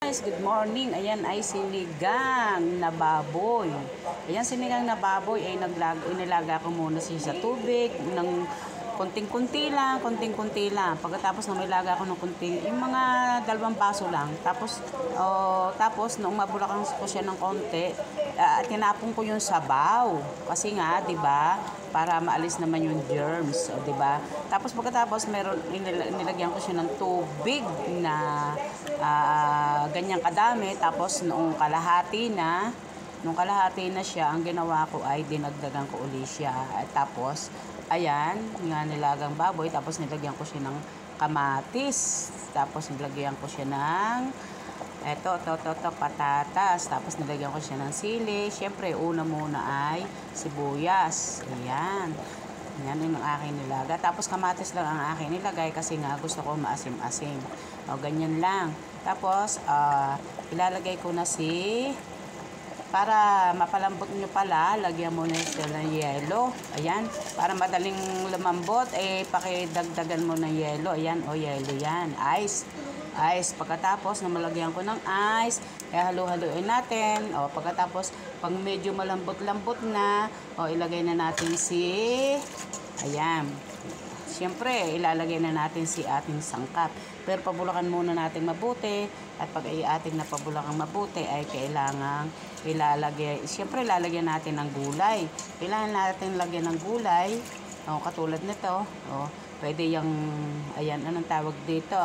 Guys, good morning. Ayan ay sinigang na baboy. Ayan, sinigang na baboy ay inilaga ko muna siya sa tubig ng konting-kunti lang. Pagkatapos na ilaga ko ng konting, yung mga 2 baso lang. Tapos nung mabulakan ko siya ng konti, tinapon ko yung sabaw. Kasi nga, 'di ba? Para maalis naman yung germs, 'di ba? Tapos pagkatapos nilagyan ko siya ng tubig na ganyang kadami. Tapos nung kalahati na siya, ang ginawa ko ay dinagdagan ko uli siya. At tapos ayan, nga nilagang baboy, tapos nilagyan ko siya ng kamatis. Tapos nilagyan ko siya ng patatas. Tapos nilagyan ko siya ng sili. Siyempre, una muna ay sibuyas. Ayan. Yan yung aking nilaga. Tapos kamatis lang ang aking nilagay kasi nga gusto ko maasim-asim. O, ganyan lang. Tapos, ilalagay ko na para mapalambot nyo pala, lagyan mo na siya ng yelo. Ayan, para madaling lumambot, pakidagdagan mo ng yelo. Ayan, yelo yan. Ice. Pagkatapos na malagyan ko ng ice, halu-haluin natin. Pagkatapos, pag medyo malambot-lambot na, ilagay na natin ayan. Siyempre, ilalagay na natin ating sangkap. Pero pabulakan muna natin mabuti. At pag ating napabulakan mabuti, ay siyempre ilalagyan natin ng gulay. Kailangan natin lagyan ng gulay. Katulad nito. Pwede yung, ayan, anong tawag dito?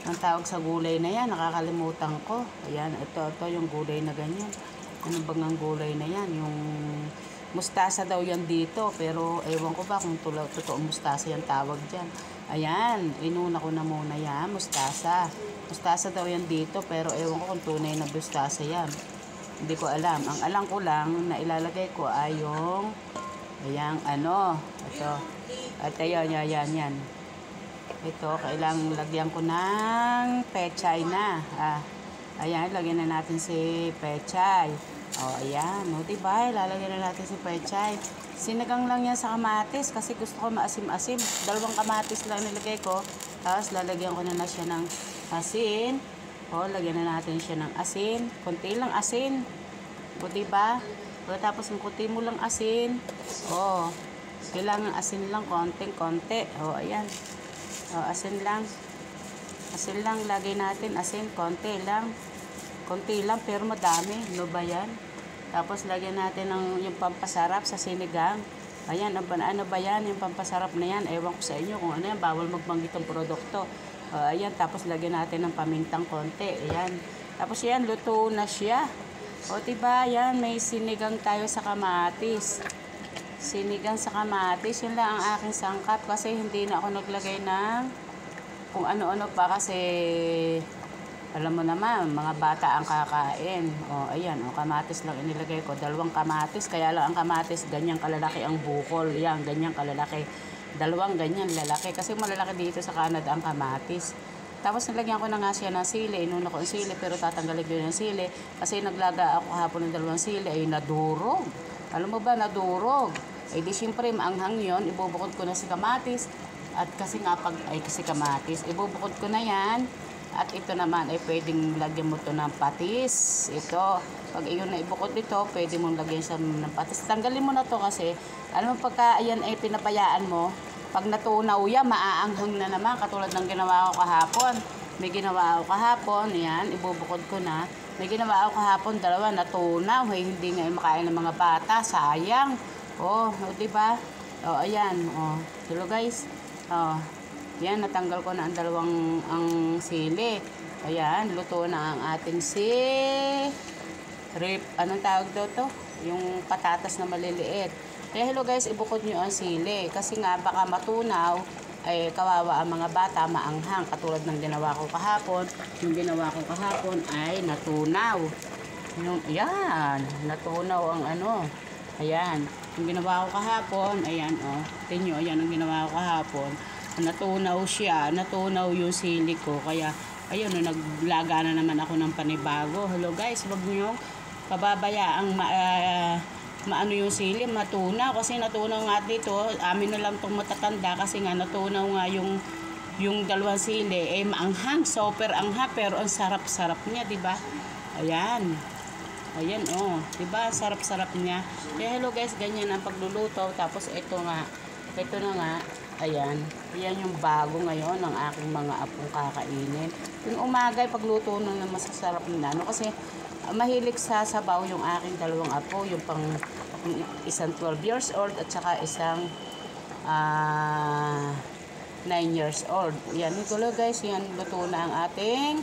Ang tawag sa gulay na yan, nakakalimutan ko. Ayan, ito yung gulay na ganyan. Ano bang ang gulay na yan? Yung mustasa daw yan dito, pero ewan ko ba kung totoong mustasa yan tawag dyan. Ayan, inuna ko na muna yan, mustasa. Mustasa daw yan dito, pero ewan ko kung tunay na mustasa yan. Hindi ko alam. Ang alam ko lang na ilalagay ko ay yung, ayan, ito. At yan. Ito, kailangan lagyan ko ng pechay na. Ayan, lagyan na natin si pechay. Ayan. Diba? Lalagyan na natin si pechay. Sinigang lang yan sa kamatis kasi gusto ko maasim-asim. 2 kamatis lang nilagay ko. Tapos lalagyan ko na siya ng asin. Lagyan na natin siya ng asin. Kunti lang asin. Diba? Tapos ng kunti mo lang asin. Kailangan asin lang, konting-konti. Ayan. Asin lang. Asin lang, lagay natin. Asin, konti lang. Konti lang, pero madami. Ano ba yan? Tapos, lagyan natin yung pampasarap sa sinigang. Ayan, ano ba yan? Yung pampasarap na yan. Ewan ko sa inyo kung ano yan. Bawal magbanggit ang produkto. Ayan, tapos lagyan natin ng pamintang konti. Ayan. Tapos yan, luto na siya. Diba? Yan, may sinigang tayo sa kamatis. Sinigang sa kamatis. Yun lang ang aking sangkap kasi hindi na ako naglagay ng kung ano-ano pa kasi alam mo naman, mga bata ang kakain. Ayan, kamatis lang inilagay ko. 2 kamatis, kaya lang ang kamatis, ganyang kalalaki ang bukol. Yan, ganyang kalalaki. 2 ganyan lalaki. Kasi malalaki dito sa Canada ang kamatis. Tapos nilagyan ko na nga siya ng sili. Inuna ko ang sili, pero tatanggalin ko yung sili. Kasi naglaga ako kahapon ng 2 sili, ay nadurog. Alam mo ba, nadurog. Di siyempre, maanghang yun. Ibubukod ko na si kamatis. At kasi kamatis, ibubukod ko na yan. At ito naman ay pwedeng lagyan mo to ng patis. Ito, pag iyon na ibukod dito, pwede mong lagyan siya ng patis. Tanggalin mo na to kasi, alam mo pagka ayan ay pinapayaan mo, pag natunaw yan, maaanghang na naman. Katulad ng ginawa ko kahapon. May ginawa ako kahapon, yan, ibubukod ko na. May ginawa ako kahapon, 2, natunaw. Hindi nga makain ng mga bata, sayang. Diba? Ayan, hello guys. Yan, natanggal ko na ang 2 sili. Ayan, luto na ang ating anong tawag daw to? Yung patatas na maliliit. Kaya hello guys, ibukod nyo ang sili. Kasi nga baka matunaw, ay kawawa ang mga bata, maanghang. Katulad ng ginawa ko kahapon. Yung ginawa ko kahapon ay natunaw. Ayan, natunaw ang Ayan, yung ginawa ko kahapon, ayan tingnan nyo, ayan ang ginawa ko kahapon. Natunaw siya, natunaw yung sili ko. Kaya, ayun, naglaga na naman ako ng panibago. Hello guys, wag nyo pababayaang maano yung sili, matunaw. Kasi natunaw nga dito, amin na lang itong matatanda kasi nga natunaw nga yung yung dalawang sili eh maanghang, super anghang, pero ang sarap-sarap niya, di ba? Ayan. Ayan, oh, di ba? Sarap-sarap niya. Kaya hello guys, ganyan ang pagluluto. Tapos ito nga, ito na nga, ayan. Ayan yung bago ngayon ng aking mga apong kakainin. Yung umaga, pagluto na masasarap na, ano, kasi mahilig sa sabaw yung aking dalawang apo, yung isang 12 years old at saka isang 9 years old. Yan, ito guys, yan, luto na ang ating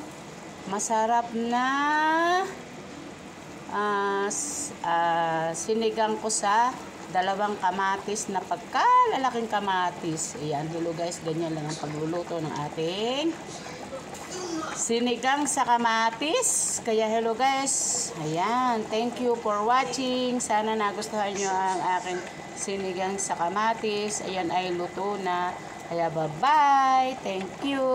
masarap na sinigang ko sa dalawang kamatis na pagkalalaking kamatis. Ayan, hello guys, ganyan lang ang pagluluto ng ating sinigang sa kamatis. Kaya hello guys, ayan, thank you for watching. Sana nagustuhan nyo ang aking sinigang sa kamatis. Ayan ay luto na. Kaya bye-bye. Thank you.